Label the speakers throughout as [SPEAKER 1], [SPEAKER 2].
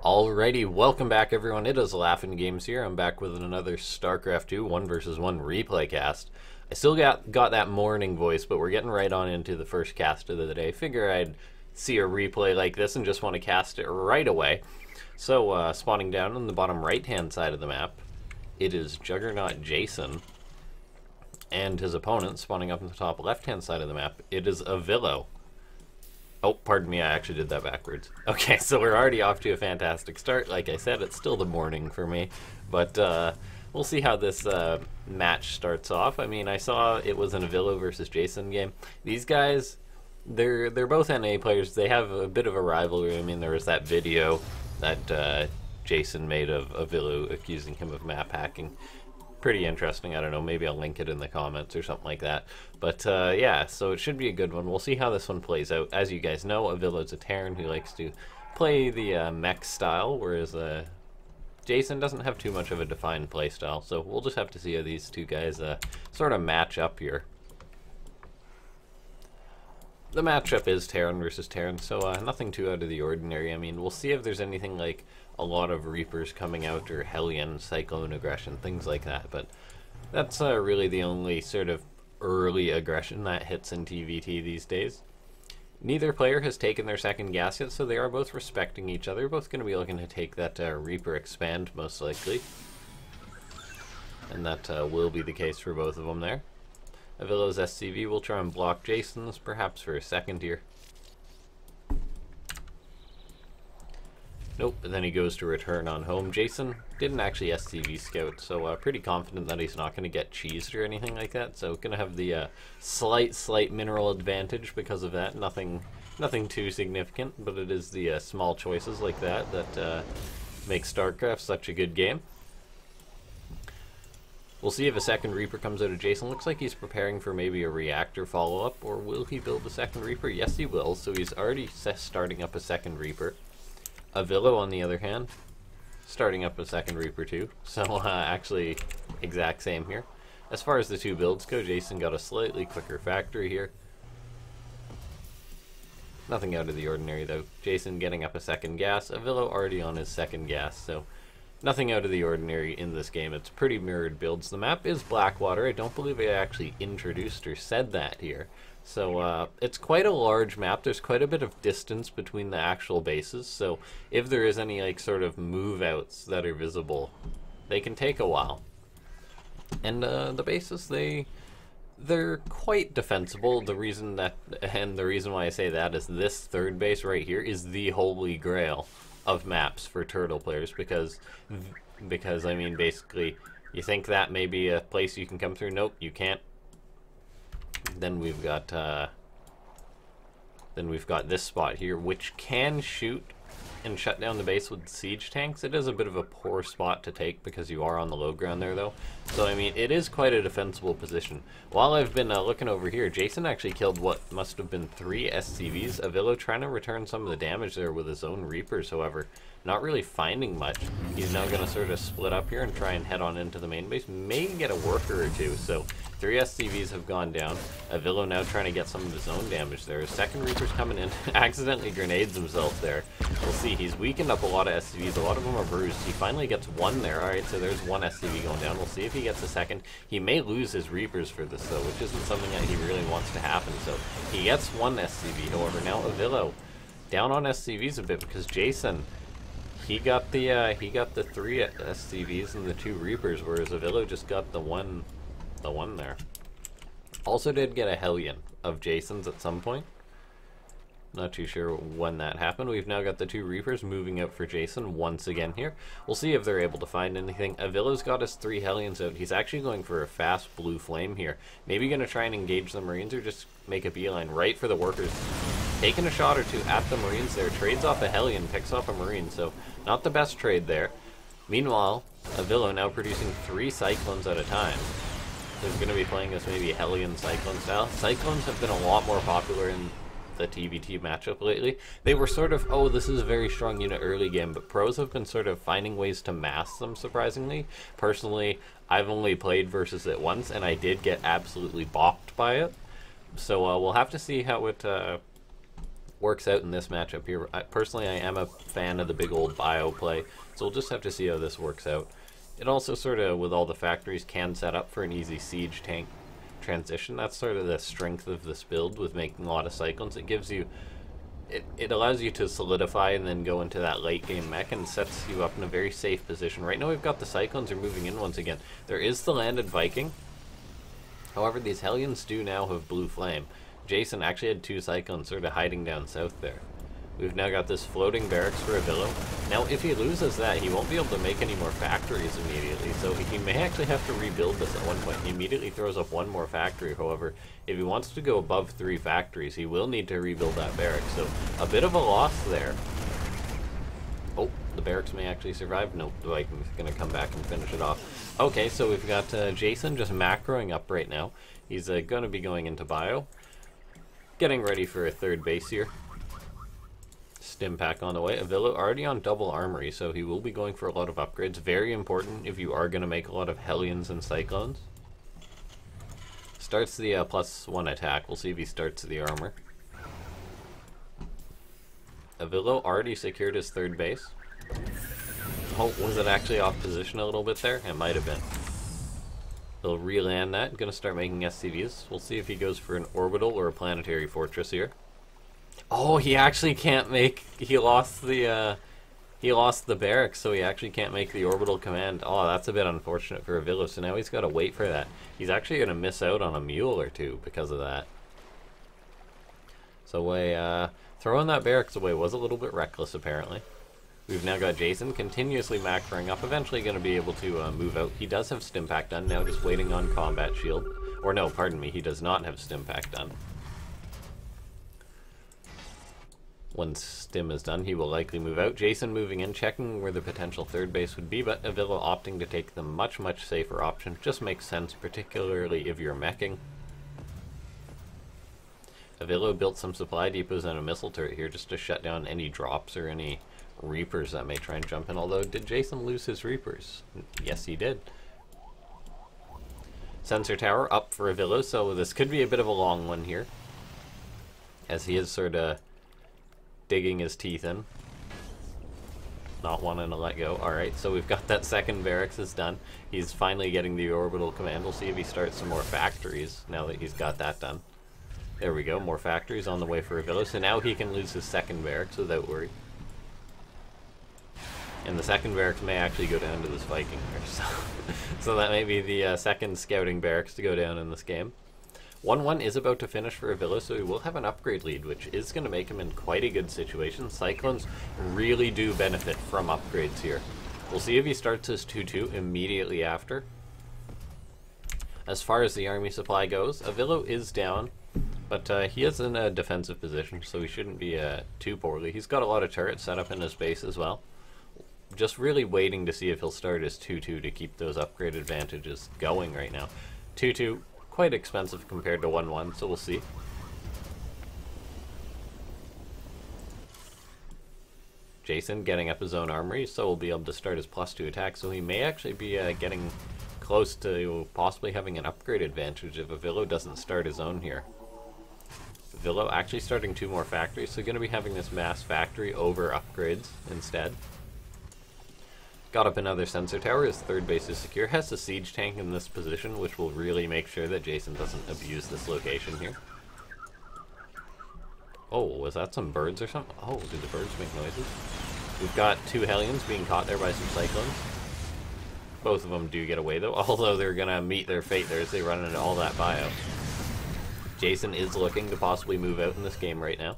[SPEAKER 1] Alrighty, welcome back everyone. It is LaughNgamez here. I'm back with another Starcraft 2 1 versus 1 replay cast. I still got that morning voice, but we're getting right on into the first cast of the day. Figure I'd see a replay like this and just want to cast it right away. So, spawning down on the bottom right-hand side of the map, it is Juggernaut Jason. And his opponent, spawning up on the top left-hand side of the map, it is Avilo. Oh, pardon me, I actually did that backwards. Okay, so we're already off to a fantastic start. Like I said, it's still the morning for me, but we'll see how this match starts off. I mean, I saw it was an Avilo versus Jason game. These guys, they're both NA players. They have a bit of a rivalry. I mean, there was that video that Jason made of Avilo accusing him of map hacking. Pretty interesting. I don't know, maybe I'll link it in the comments or something like that. But yeah, so it should be a good one. We'll see how this one plays out. As you guys know, Avilo's a Terran who likes to play the mech style, whereas Jason doesn't have too much of a defined play style. So we'll just have to see how these two guys sort of match up here. The matchup is Terran versus Terran, so nothing too out of the ordinary. I mean, we'll see if there's anything like a lot of Reapers coming out, or Hellion, Cyclone aggression, things like that. But that's really the only sort of early aggression that hits in TvT these days. Neither player has taken their second gas yet, so they are both respecting each other. Both going to be looking to take that Reaper expand, most likely. And that will be the case for both of them there. Avilo's SCV will try and block Jason's, perhaps for a second here. Nope, and then he goes to return on home. Jason didn't actually SCV scout, so pretty confident that he's not going to get cheesed or anything like that. So going to have the slight mineral advantage because of that. Nothing too significant, but it is the small choices like that that make StarCraft such a good game. We'll see if a second Reaper comes out of Jason. Looks like he's preparing for maybe a reactor follow-up, or will he build a second Reaper? Yes, he will, so he's already starting up a second Reaper. Avilo, on the other hand, starting up a second Reaper too, so actually exact same here. As far as the two builds go, Jason got a slightly quicker factory here. Nothing out of the ordinary though. Jason getting up a second gas, Avilo already on his second gas, so nothing out of the ordinary in this game. It's pretty mirrored builds. The map is Blackwater. I don't believe I actually introduced or said that here. So it's quite a large map. There's quite a bit of distance between the actual bases. So if there is any like sort of move outs that are visible, they can take a while. And the bases, they're quite defensible. The reason why I say that is this third base right here is the holy grail of maps for turtle players, because I mean, basically you think that may be a place you can come through. Nope, you can't. Then we've got this spot here, which can shoot and shut down the base with siege tanks. It is a bit of a poor spot to take because you are on the low ground there though. So I mean, it is quite a defensible position. While I've been looking over here, Jason actually killed what must have been 3 SCVs. Avilo trying to return some of the damage there with his own Reapers, however, not really finding much. He's now going to sort of split up here and try and head on into the main base. May get a worker or two, so 3 SCVs have gone down. Avilo now trying to get some of his own damage there. His second Reaper's coming in, accidentally grenades himself there. We'll see, he's weakened up a lot of SCVs, a lot of them are bruised. He finally gets one there. Alright, so there's one SCV going down. We'll see if he gets a second. He may lose his Reapers for this though, which isn't something that he really wants to happen. So he gets one SCV, however, now Avilo down on SCVs a bit because Jason, he got the 3 SCVs and the 2 Reapers, whereas Avilo just got the one there. Also did get a Hellion of Jason's at some point. Not too sure when that happened. We've now got the 2 Reapers moving out for Jason once again here. We'll see if they're able to find anything. Avilo's got his 3 Hellions out. He's actually going for a fast blue flame here. Maybe going to try and engage the Marines or just make a beeline right for the workers. Taking a shot or two at the Marines there. Trades off a Hellion, picks off a Marine, so not the best trade there. Meanwhile, Avilo now producing 3 Cyclones at a time. He's going to be playing this maybe Hellion Cyclone style. Cyclones have been a lot more popular in the TvT matchup lately. They were sort of, oh, this is a very strong unit early game, but pros have been sort of finding ways to mask them, surprisingly. Personally, I've only played versus it once, and I did get absolutely bopped by it. So we'll have to see how it works out in this matchup here. Personally, I am a fan of the big old bio play, so we'll just have to see how this works out. It also sort of, with all the factories, can set up for an easy siege tank transition. That's sort of the strength of this build with making a lot of cyclones. It gives you, it allows you to solidify and then go into that late game mech and sets you up in a very safe position. Right now we've got the cyclones are moving in once again. There is the landed Viking. However, these Hellions do now have blue flame. Jason actually had 2 cyclones sort of hiding down south there. We've now got this floating barracks for Avilo. Now, if he loses that, he won't be able to make any more factories immediately, so he may actually have to rebuild this at one point. He immediately throws up 1 more factory. However, if he wants to go above 3 factories, he will need to rebuild that barracks, so a bit of a loss there. Oh, the barracks may actually survive. Nope, the Viking's going to come back and finish it off. Okay, so we've got Jason just macroing up right now. He's going to be going into bio. Getting ready for a 3rd base here. Stim pack on the way. Avilo already on double armory, so he will be going for a lot of upgrades. Very important if you are going to make a lot of Hellions and Cyclones. Starts the +1 attack. We'll see if he starts the armor. Avilo already secured his 3rd base. Oh, was it actually off position a little bit there? It might have been. He'll re-land that. Gonna start making SCVs. We'll see if he goes for an orbital or a planetary fortress here. Oh, he actually can't make... He lost the barracks, so he actually can't make the orbital command. Oh, that's a bit unfortunate for Avilo, so now he's got to wait for that. He's actually going to miss out on a mule or 2 because of that. So throwing that barracks away was a little bit reckless, apparently. We've now got Jason continuously macroing up, eventually going to be able to move out. He does have stim pack done, now just waiting on combat shield. Or no, pardon me, he does not have stim pack done. Once stim is done, he will likely move out. Jason moving in, checking where the potential 3rd base would be, but Avilo opting to take the much safer option. Just makes sense, particularly if you're meching. Avilo built some supply depots and a missile turret here just to shut down any drops or any Reapers that may try and jump in. Although, did Jason lose his Reapers? Yes, he did. Sensor tower up for Avilo, so this could be a bit of a long one here, as he is sort of digging his teeth in, not wanting to let go. Alright, so we've got that 2nd barracks is done. He's finally getting the orbital command. We'll see if he starts some more factories now that he's got that done. There we go, more factories on the way for Avilo, so now he can lose his 2nd barracks without worry. And the 2nd barracks may actually go down to this Viking here, so that may be the 2nd scouting barracks to go down in this game. 1-1 is about to finish for Avilo, so he will have an upgrade lead, which is going to make him in quite a good situation. Cyclones really do benefit from upgrades here. We'll see if he starts his 2-2 immediately after. As far as the army supply goes, Avilo is down, but he is in a defensive position, so he shouldn't be too poorly. He's got a lot of turrets set up in his base as well. Just really waiting to see if he'll start his 2-2 to keep those upgrade advantages going right now. 2-2. Quite expensive compared to 1-1, so we'll see. Jason getting up his own armory, so we'll be able to start his +2 attack, so he may actually be getting close to possibly having an upgrade advantage if Avilo doesn't start his own here. Avilo actually starting 2 more factories, so going to be having this mass factory over upgrades instead. Got up another sensor tower, his 3rd base is secure, has a siege tank in this position, which will really make sure that Jason doesn't abuse this location here. Oh, was that some birds or something? Oh, did the birds make noises? We've got 2 Hellions being caught there by some Cyclones. Both of them do get away though, although they're gonna meet their fate there as they run into all that bio. Jason is looking to possibly move out in this game right now.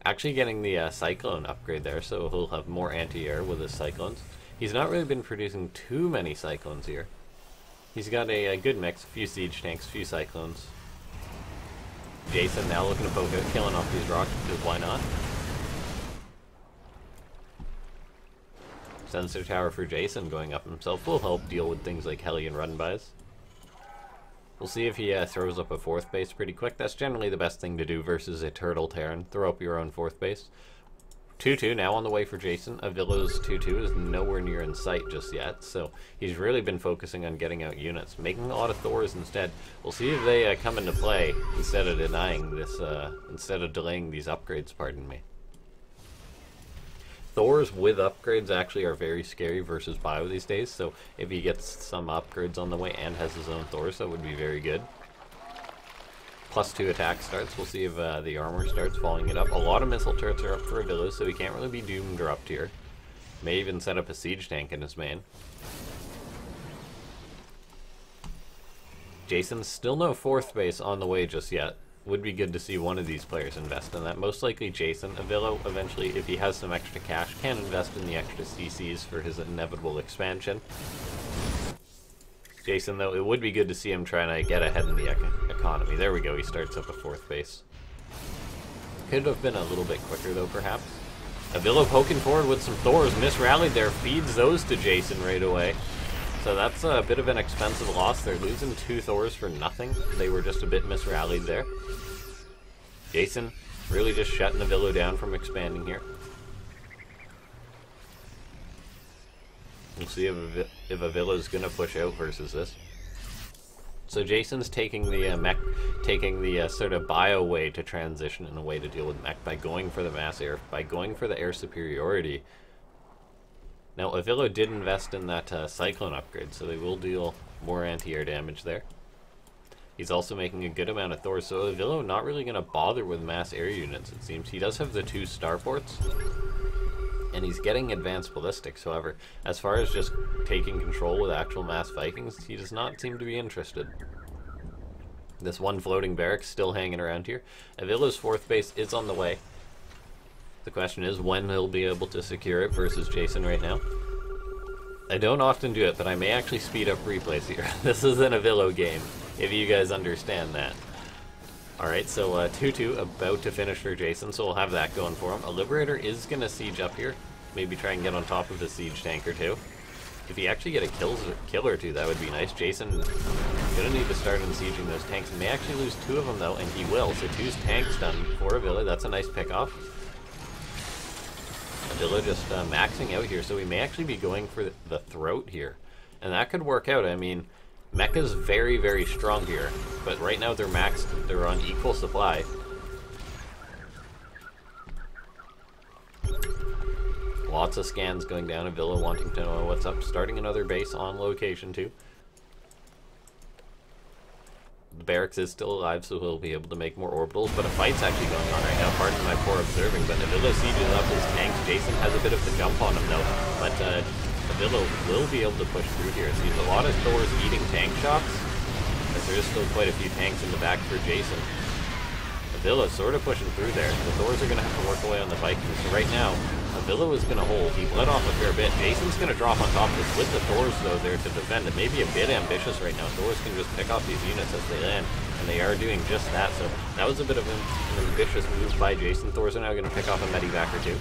[SPEAKER 1] Actually getting the Cyclone upgrade there, so he'll have more anti-air with his Cyclones. He's not really been producing too many Cyclones here. He's got a good mix, a few siege tanks, a few Cyclones. Jason now looking to poke out, killing off these rocks, because why not? Sensor tower for Jason going up himself will help deal with things like Hellion run-bys. We'll see if he throws up a 4th base pretty quick. That's generally the best thing to do versus a Turtle Terran. Throw up your own 4th base. 2-2 now on the way for Jason. Avilo's 2-2 is nowhere near in sight just yet, so he's really been focusing on getting out units, making a lot of Thors instead. We'll see if they come into play instead of denying this, instead of delaying these upgrades, pardon me. Thors with upgrades actually are very scary versus Bio these days, so if he gets some upgrades on the way and has his own Thors, that would be very good. +2 attack starts. We'll see if the armor starts following it up. A lot of missile turrets are up for Avilo, so he can't really be doomed or up tier. May even set up a siege tank in his main. Jason's still no 4th base on the way just yet. Would be good to see one of these players invest in that. Most likely Jason. Avilo, eventually, if he has some extra cash, can invest in the extra CCs for his inevitable expansion. Jason, though, it would be good to see him trying to get ahead in the economy. There we go, he starts up a 4th base. Could have been a little bit quicker, though, perhaps. Avilo poking forward with some Thors, misrallied there, feeds those to Jason right away. So that's a bit of an expensive loss. They're losing 2 Thors for nothing. They were just a bit misrallied there. Jason really just shutting Avilo down from expanding here. We'll see if Avilo's gonna push out versus this. So Jason's taking the mech, sort of bio way to transition in a way to deal with mech by going for the mass air, by going for the air superiority. Now Avilo did invest in that cyclone upgrade, so they will deal more anti-air damage there. He's also making a good amount of Thors, so Avilo not really gonna bother with mass air units. It seems he does have the 2 starports. And he's getting advanced ballistics, however, as far as just taking control with actual mass Vikings, he does not seem to be interested. This one floating barracks still hanging around here. Avilo's 4th base is on the way. The question is when he'll be able to secure it versus Jason right now. I don't often do it, but I may actually speed up replays here. This is an Avilo game, if you guys understand that. Alright, so 2-2 about to finish for Jason, so we'll have that going for him. A Liberator is going to siege up here. Maybe try and get on top of the siege tank or 2. If he actually get a kill or 2, that would be nice. Jason's going to need to start unsieging those tanks. He may actually lose 2 of them, though, and he will. So 2 tanks done for Avilo. That's a nice pickoff. Avilo just maxing out here, so we may actually be going for the throat here. And that could work out. I mean, Mecha's very, very strong here, but right now they're maxed, they're on equal supply. Lots of scans going down, Avilo wanting to know what's up, starting another base on location too. The barracks is still alive, so he'll be able to make more orbitals, but a fight's actually going on right now, pardon my poor observing, but Avilo sieges up his tanks. Jason has a bit of the jump on him though, but Avilo will be able to push through here. So he's a lot of Thors eating tank shots, as there is still quite a few tanks in the back for Jason. Avilo sort of pushing through there. The Thors are going to have to work away on the Vikings. So right now, Avilo is going to hold. He bled off a fair bit. Jason's going to drop on top of this with the Thors, though, there to defend. It may be a bit ambitious right now. Thors can just pick off these units as they land, and they are doing just that. So that was a bit of an ambitious move by Jason. Thors are now going to pick off a medivac or 2.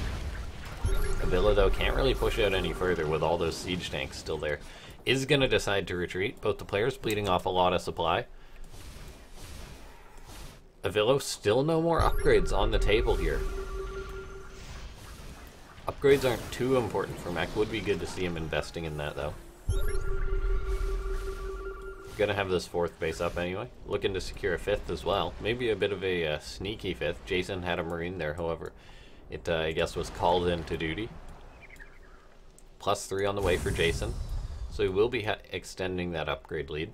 [SPEAKER 1] Avilo, though, can't really push out any further with all those siege tanks still there. Is going to decide to retreat. Both the players bleeding off a lot of supply. Avilo still no more upgrades on the table here. Upgrades aren't too important for mech. Would be good to see him investing in that, though. Gonna have this 4th base up anyway. Looking to secure a 5th as well. Maybe a bit of a sneaky 5th. Jason had a Marine there, however. It, I guess, was called into duty. +3 on the way for Jason. So he will be extending that upgrade lead.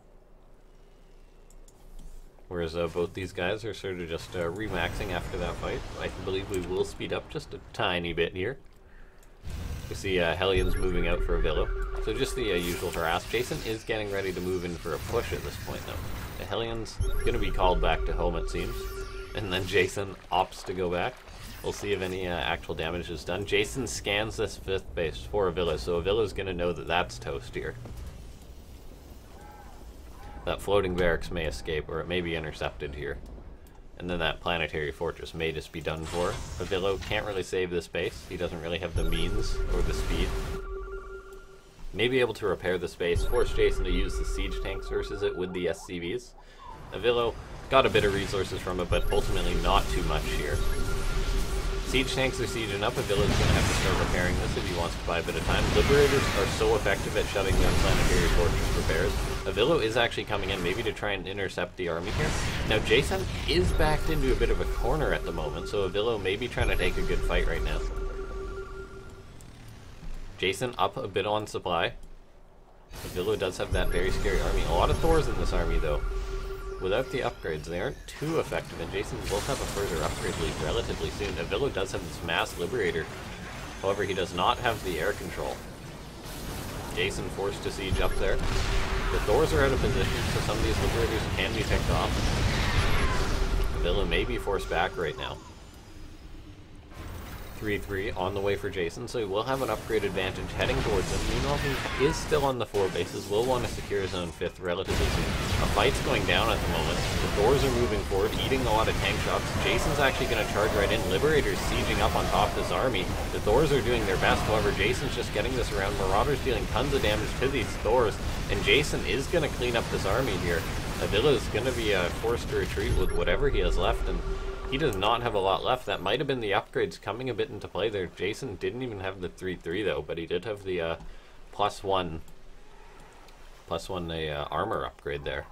[SPEAKER 1] Whereas both these guys are sort of just remaxing after that fight. I believe we will speed up just a tiny bit here. You see Hellions moving out for Avilo. So just the usual harass. Jason is getting ready to move in for a push at this point, though. The Hellions going to be called back to home, it seems. And then Jason opts to go back. We'll see if any actual damage is done. Jason scans this 5th base for Avilo, so Avilo's going to know that that's toast here. That floating barracks may escape, or it may be intercepted here. And then that planetary fortress may just be done for. Avilo can't really save this base. He doesn't really have the means or the speed. May be able to repair the space, force Jason to use the siege tanks versus it with the SCVs. Avilo got a bit of resources from it, but ultimately not too much here. Siege tanks are sieging up. Avilo's going to have to start repairing this if he wants to buy a bit of time. Liberators are so effective at shutting down Planetary Fortress repairs. Avilo is actually coming in maybe to try and intercept the army here. Now Jason is backed into a bit of a corner at the moment, so Avilo may be trying to take a good fight right now. Jason up a bit on supply. Avilo does have that very scary army. A lot of Thors in this army though. Without the upgrades, they aren't too effective, and Jason will have a further upgrade lead relatively soon. Avilo does have this mass Liberator. However, he does not have the air control. Jason forced to siege up there. The Thors are out of position, so some of these Liberators can be picked off. Avilo may be forced back right now. 3-3 on the way for Jason, so he will have an upgrade advantage heading towards him. Meanwhile, he is still on the 4 bases, will want to secure his own 5th relatively soon. A fight's going down at the moment. The Thors are moving forward, eating a lot of tank shots. Jason's actually going to charge right in. Liberators sieging up on top of this army. The Thors are doing their best, however, Jason's just getting this around. Marauders dealing tons of damage to these Thors, and Jason is going to clean up this army here. Avilo is going to be forced to retreat with whatever he has left, and he does not have a lot left. That might have been the upgrades coming a bit into play there. Jason didn't even have the 3-3 though, but he did have the +1 armor upgrade there.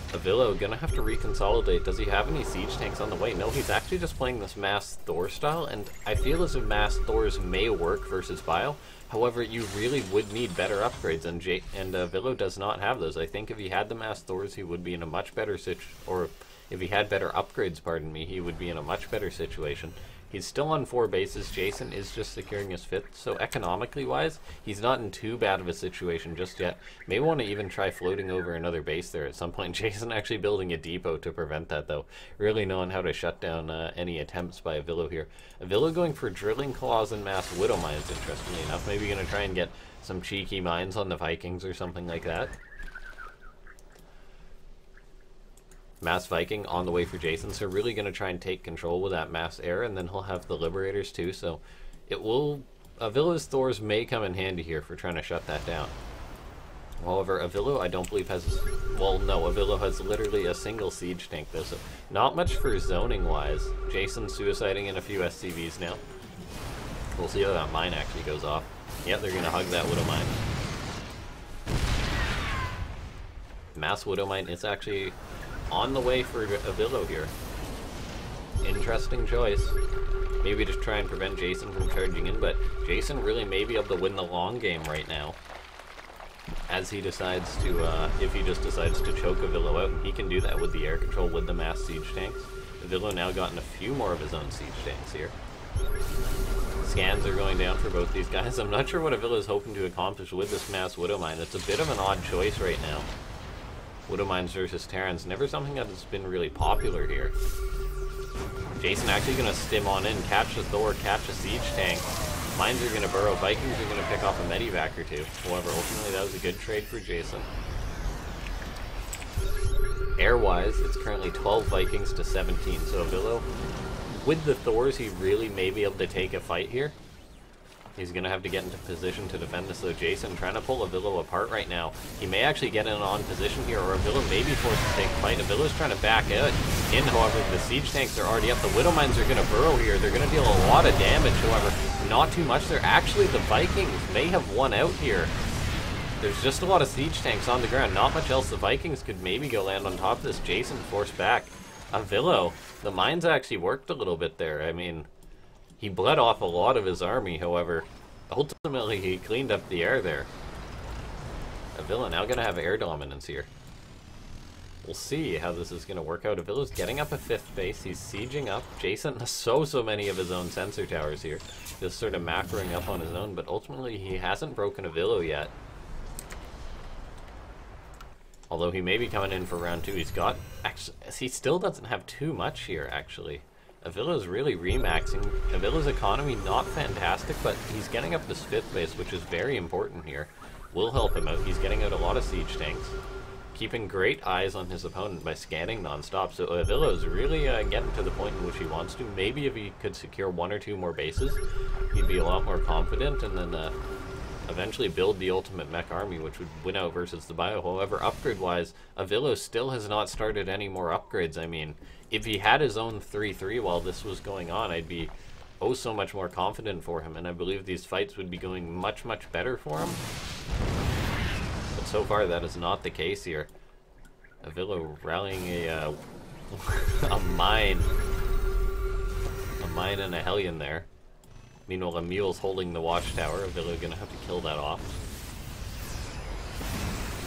[SPEAKER 1] Avilo gonna have to reconsolidate. Does he have any siege tanks on the way? No, he's actually just playing this mass Thor style, and I feel as if mass Thors may work versus Bile. However, you really would need better upgrades, and Avilo does not have those. I think if he had the mass Thors, he would be in a much better or if he had better upgrades, pardon me, he would be in a much better situation. He's still on 4 bases. Jason is just securing his 5th, so economically wise, he's not in too bad of a situation just yet. May want to even try floating over another base there at some point. Jason actually building a depot to prevent that though. Really knowing how to shut down any attempts by Avilo here. Avilo going for drilling claws and mass widow mines, interestingly enough. Maybe going to try and get some cheeky mines on the Vikings or something like that. Mass Viking on the way for Jason, so really going to try and take control with that mass air, and then he'll have the Liberators too, so it will... Avilo's Thors may come in handy here for trying to shut that down. However, Avilo I don't believe has... Well, no, Avilo has literally a single siege tank though, so not much for zoning wise. Jason suiciding in a few SCVs now. We'll see how that mine actually goes off. Yep, they're going to hug that Widow Mine. Mass Widow Mine is actually on the way for Avilo here. Interesting choice. Maybe just try and prevent Jason from charging in, but Jason really may be able to win the long game right now. As he decides to, if he just decides to choke Avilo out, and he can do that with the air control with the mass siege tanks. Avilo now gotten a few more of his own siege tanks here. Scans are going down for both these guys. I'm not sure what Avilo is hoping to accomplish with this mass Widow Mine. It's a bit of an odd choice right now. Widow Mines versus Terrans, never something that has been really popular here. Jason actually going to stim on in, catch a Thor, catch a siege tank. Mines are going to burrow, Vikings are going to pick off a medivac or two. However, ultimately that was a good trade for Jason. Air-wise, it's currently 12 Vikings to 17, so Avilo, with the Thors, he really may be able to take a fight here. He's going to have to get into position to defend this, though. Jason trying to pull Avilo apart right now. He may actually get in on position here, or Avilo may be forced to take a fight. Avilo's trying to back out in, however, the siege tanks are already up. The Widow Mines are going to burrow here. They're going to deal a lot of damage, however, not too much there. Actually, the Vikings may have won out here. There's just a lot of siege tanks on the ground. Not much else. The Vikings could maybe go land on top of this. Jason forced back. Avilo, the mines actually worked a little bit there. I mean, he bled off a lot of his army, however, ultimately he cleaned up the air there. Avilo now going to have air dominance here. We'll see how this is going to work out. Avilo's getting up a 5th base. He's sieging up. Jason has so many of his own sensor towers here. Just sort of macroing up on his own, but ultimately he hasn't broken Avilo yet. Although he may be coming in for round 2. He's got... Actually, he still doesn't have too much here, actually. Avilo's really remaxing. Avilo's economy not fantastic, but he's getting up this 5th base, which is very important here. Will help him out. He's getting out a lot of siege tanks. Keeping great eyes on his opponent by scanning non-stop. So Avilo's really getting to the point in which he wants to. Maybe if he could secure 1 or 2 more bases, he'd be a lot more confident. And then eventually build the ultimate mech army, which would win out versus the bio. However, upgrade-wise, Avilo still has not started any more upgrades. I mean, if he had his own 3-3 while this was going on, I'd be oh so much more confident for him, and I believe these fights would be going much, much better for him. But so far, that is not the case here. Avilo rallying a mine. A mine and a Hellion there. Meanwhile, Emil's holding the watchtower. Avilo gonna have to kill that off.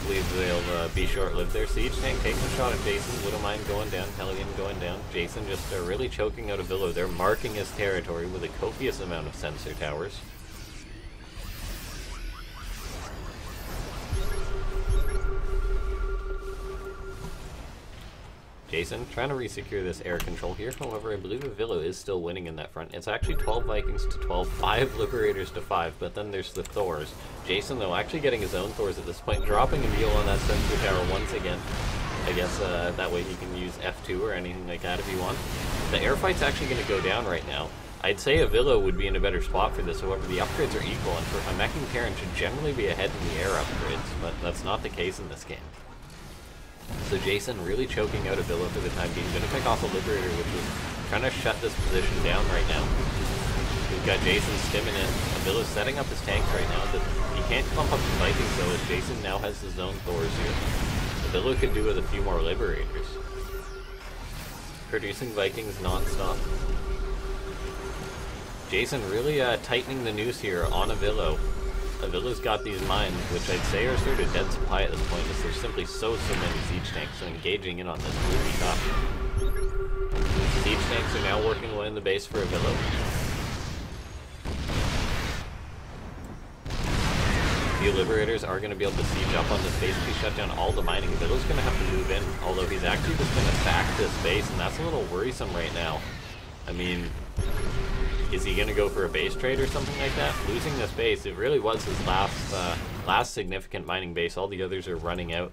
[SPEAKER 1] I believe they'll be short-lived there. Siege Tank taking a shot at Jason. Widow Mine going down. Hellion going down. Jason just really choking out Avilo. They're marking his territory with a copious amount of sensor towers. Jason trying to resecure this air control here. However, I believe Avilo is still winning in that front. It's actually 12 Vikings to 12, 5 Liberators to 5, but then there's the Thors. Jason, though, actually getting his own Thors at this point, dropping Emil on that sensor tower once again. I guess that way he can use F2 or anything like that if he wants. The air fight's actually going to go down right now. I'd say Avilo would be in a better spot for this, however, the upgrades are equal, and for a meching Terran should generally be ahead in the air upgrades, but that's not the case in this game. So Jason really choking out Avilo for the time being. Gonna pick off a Liberator, which is trying to shut this position down right now. We've got Jason stimming in. Avilo's setting up his tanks right now. He can't pump up the Vikings though, as Jason now has his own Thors here. Avilo could do with a few more Liberators. Producing Vikings non-stop. Jason really tightening the noose here on Avilo. Avilo's got these mines, which I'd say are sort of dead supply at this point, as there's simply so many siege tanks, so engaging in on this will be tough. Siege tanks are now working away in the base for Avilo. The Liberators are going to be able to siege up on this base if he shut down all the mining. Avilo's going to have to move in, although he's actually just going to sack this base, and that's a little worrisome right now. I mean, is he going to go for a base trade or something like that? Losing this base, it really was his last significant mining base. All the others are running out.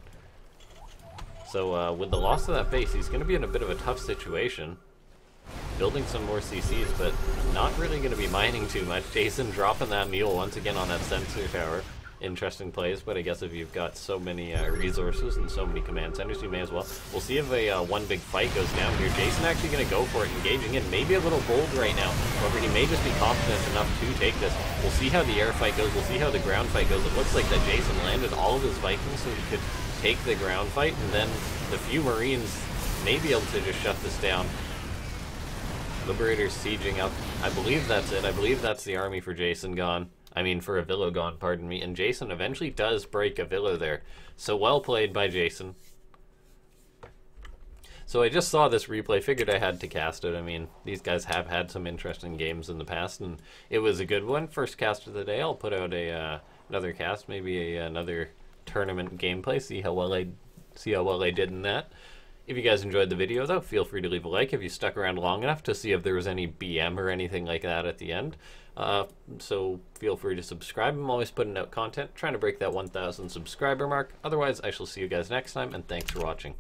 [SPEAKER 1] So with the loss of that base, he's going to be in a bit of a tough situation. Building some more CCs, but not really going to be mining too much. Jason dropping that mule once again on that sensor tower. Interesting plays, but I guess if you've got so many resources and so many command centers, you may as well. We'll see if a one big fight goes down here. Jason actually going to go for it, engaging in. Maybe a little bold right now. However, he may just be confident enough to take this. We'll see how the air fight goes. We'll see how the ground fight goes. It looks like that Jason landed all of his Vikings so he could take the ground fight, and then the few Marines may be able to just shut this down. Liberators sieging up. I believe that's it. I believe that's the army for Jason gone. I mean, for Avilo gone, pardon me. And Jason eventually does break Avilo there. So well played by Jason. So I just saw this replay, figured I had to cast it. I mean, these guys have had some interesting games in the past, and it was a good one. First cast of the day. I'll put out another cast, maybe another tournament gameplay, see how well I did in that. If you guys enjoyed the video, though, feel free to leave a like if you stuck around long enough to see if there was any BM or anything like that at the end. So feel free to subscribe. I'm always putting out content, trying to break that 1,000 subscriber mark. Otherwise, I shall see you guys next time, and thanks for watching.